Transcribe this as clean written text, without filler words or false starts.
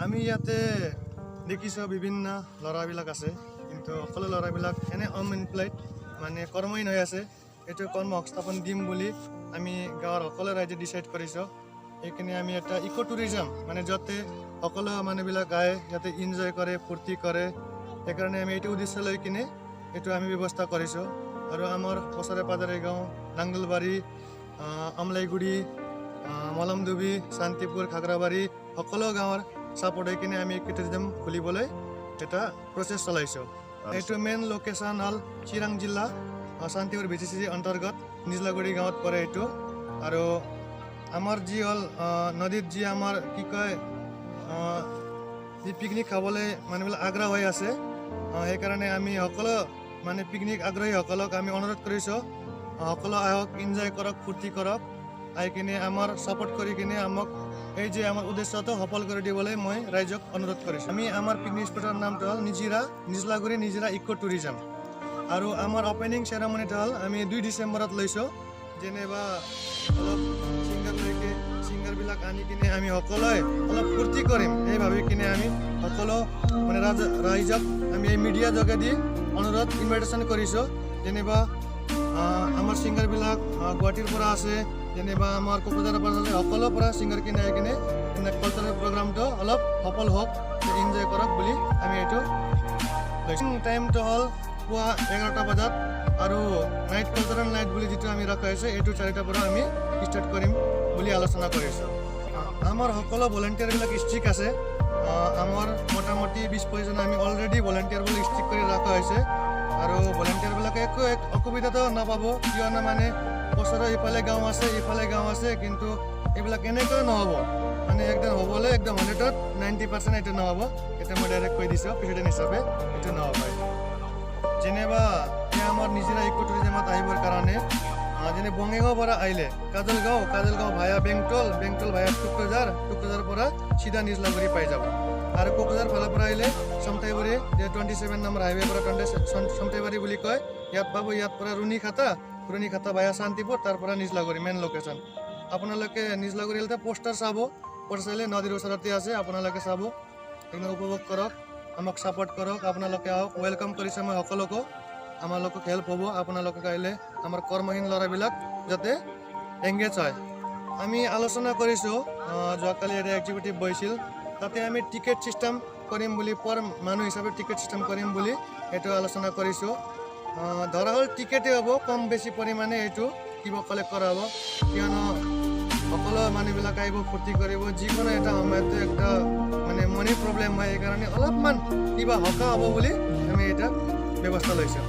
আমি ইয়াতে দেখিছোঁ বিভিন্ন ল'ৰাবিলাক আছে, কিন্তু সকলো ল'ৰাবিলাক এনে আনএমপ্লয়ড মানে কৰ্মহীন হৈ আছে। এইটো কৰ্ম সংস্থাপন দিম বুলি আমি গাঁৱৰ সকলো ৰাইজে ডিচাইড কৰিছোঁ। সেইকাৰণে আমি এটা ইক' টুৰিজম মানে যাতে সকলো মানুহবিলাক আহে, যাতে এনজয় কৰে, ফূৰ্তি কৰে, সেইকাৰণে আমি এইটো উদ্দেশ্য লৈ কিনে এইটো আমি ব্যৱস্থা কৰিছোঁ। আৰু আমাৰ ওচৰে পাজৰে গাঁও নাংগলবাৰী, আমলাইগুৰি, মলমডুবি, শান্তিপুৰ, খাগৰাবাৰী সকলো গাঁৱৰ ছাপোৰ্ট হৈ কিনে আমি ইক' টুৰিজম খুলিবলৈ এটা প্ৰচেছ চলাইছোঁ। এইটো মেইন লোকেশ্যন হ'ল চিৰাং জিলা শান্তিপুৰ BCC অন্তৰ্গত নিজলাগুৰি গাঁৱত পৰে এইটো। আৰু আমাৰ যি হ'ল নদীত যি আমাৰ কি কয় যি পিকনিক খাবলৈ মানুহবিলাক আগ্ৰহ হৈ আছে, সেইকাৰণে আমি সকলো মানে পিকনিক আগ্ৰহীসকলক আমি অনুৰোধ কৰিছোঁ, সকলো আহক, এনজয় কৰক, ফূৰ্তি কৰক, আহি কিনে আমাৰ ছাপোৰ্ট কৰি কিনে আমাক এই যে আমাৰ উদ্দেশ্যটো সফল কৰি দিবলৈ মই ৰাইজক অনুৰোধ কৰিছোঁ। আমি আমাৰ পিকনিক স্পটৰ নামটো হ'ল নিজলাগুৰি নিজৰা ইক' টুৰিজম। আৰু আমাৰ অপেনিং চেৰেমনিটো হ'ল আমি 2 ডিচেম্বৰত লৈছোঁ। যেনিবা অলপ ছিংগাৰবিলাক আনি কিনে আমি সকলোৱে অলপ ফূৰ্তি কৰিম, এই ভাবি কিনে আমি সকলো মানে ৰাইজক আমি এই মিডিয়া যোগেদি অনুৰোধ ইনভাইটেশ্যন কৰিছোঁ। যেনিবা আমাৰ ছিংগাৰবিলাক গুৱাহাটীৰ পৰা আছে, যেনিবা আমাৰ কোকৰাঝাৰৰ পৰা আছে, সকলো পৰা ছিংগাৰ কিনে আহি কিনে কালচাৰেল প্ৰগ্ৰামটো অলপ সফল হওক, এনজয় কৰক বুলি আমি এইটো লৈছোঁ। টাইমটো হ'ল পুৱা 11টা বজাত, আৰু নাইট কালচাৰেল নাইট বুলি যিটো আমি ৰখা হৈছে এইটো 4টাৰ পৰা আমি ষ্টাৰ্ট কৰিম বুলি আলোচনা কৰিছোঁ। আমাৰ সকলো ভলেণ্টিয়াৰবিলাক ষ্ট্ৰিক আছে। আমাৰ মোটামুটি 20-25 জন আমি অলৰেডি ভলেণ্টিয়াৰ বুলি ষ্ট্ৰিক কৰি ৰখা হৈছে। আৰু ভলেণ্টিয়াৰবিলাকে একো অসুবিধাটো নাপাব, কিয়নো মানে ওচৰৰ ইফালে গাঁও আছে, কিন্তু এইবিলাক এনেকৈ নহ'ব, মানে একদম হ'বলৈ একদম 100ত 90% এইটো নহ'ব। এটা মই ডাইৰেক্ট কৈ দিছোঁ প্ৰেচিডেণ্ট হিচাপে, এইটো নহ'ব। যেনিবা আমাৰ নিজৰা ইক' টুৰিজমত আহিবৰ কাৰণে যেনে বঙাইগাঁৱৰ পৰা আহিলে কাজলগাঁও ভায়া বেংটল ভায়া টুকুৰাঝাৰ পৰা চিধা নিজলাগুৰি পাই যাব। আৰু কোকৰাঝাৰ ফালৰ পৰা আহিলে চমটাইবাৰী, 27 নম্বৰ হাইৱে পৰা চমটাইবাৰী বুলি কয়, ইয়াত পাব। ইয়াত পৰা ৰুণিখাতা ভায়া শান্তিপুৰ, তাৰ পৰা নিজলাগুৰি মেইন লোকেশ্যন। আপোনালোকে নিজলাগুৰি হ'লে পোষ্টাৰ চাব, পোষ্টাৰ চালে নদীৰ ওচৰতে আছে, আপোনালোকে চাব, একদম উপভোগ কৰক, আমাক ছাপোৰ্ট কৰক। আপোনালোকে আহক, ৱেলকাম কৰিছে মই সকলোকো, আমালোকক হেল্প হ'ব। আপোনালোকে আহিলে আমাৰ কৰ্মহীন ল'ৰাবিলাক যাতে এংগেজ হয়। আমি আলোচনা কৰিছোঁ, যোৱাকালি এটা এক্সিকিউটিভ বহিছিল, তাতে আমি টিকেট ছিষ্টেম কৰিম বুলি, পৰ মানুহ হিচাপে টিকেট ছিষ্টেম কৰিম বুলি এইটো আলোচনা কৰিছোঁ। ধৰা হ'ল টিকেটেই হ'ব, কম বেছি পৰিমাণে এইটো কিবা কালেক্ট কৰা হ'ব, কিয়নো সকলো মানুহবিলাক আহিব, ফূৰ্তি কৰিব। যিকোনো এটা সময়তে একটা মানে মানিৰ প্ৰব্লেম হয়, সেইকাৰণে অলপমান কিবা সকাহ হ'ব বুলি আমি এটা ব্যৱস্থা লৈছোঁ।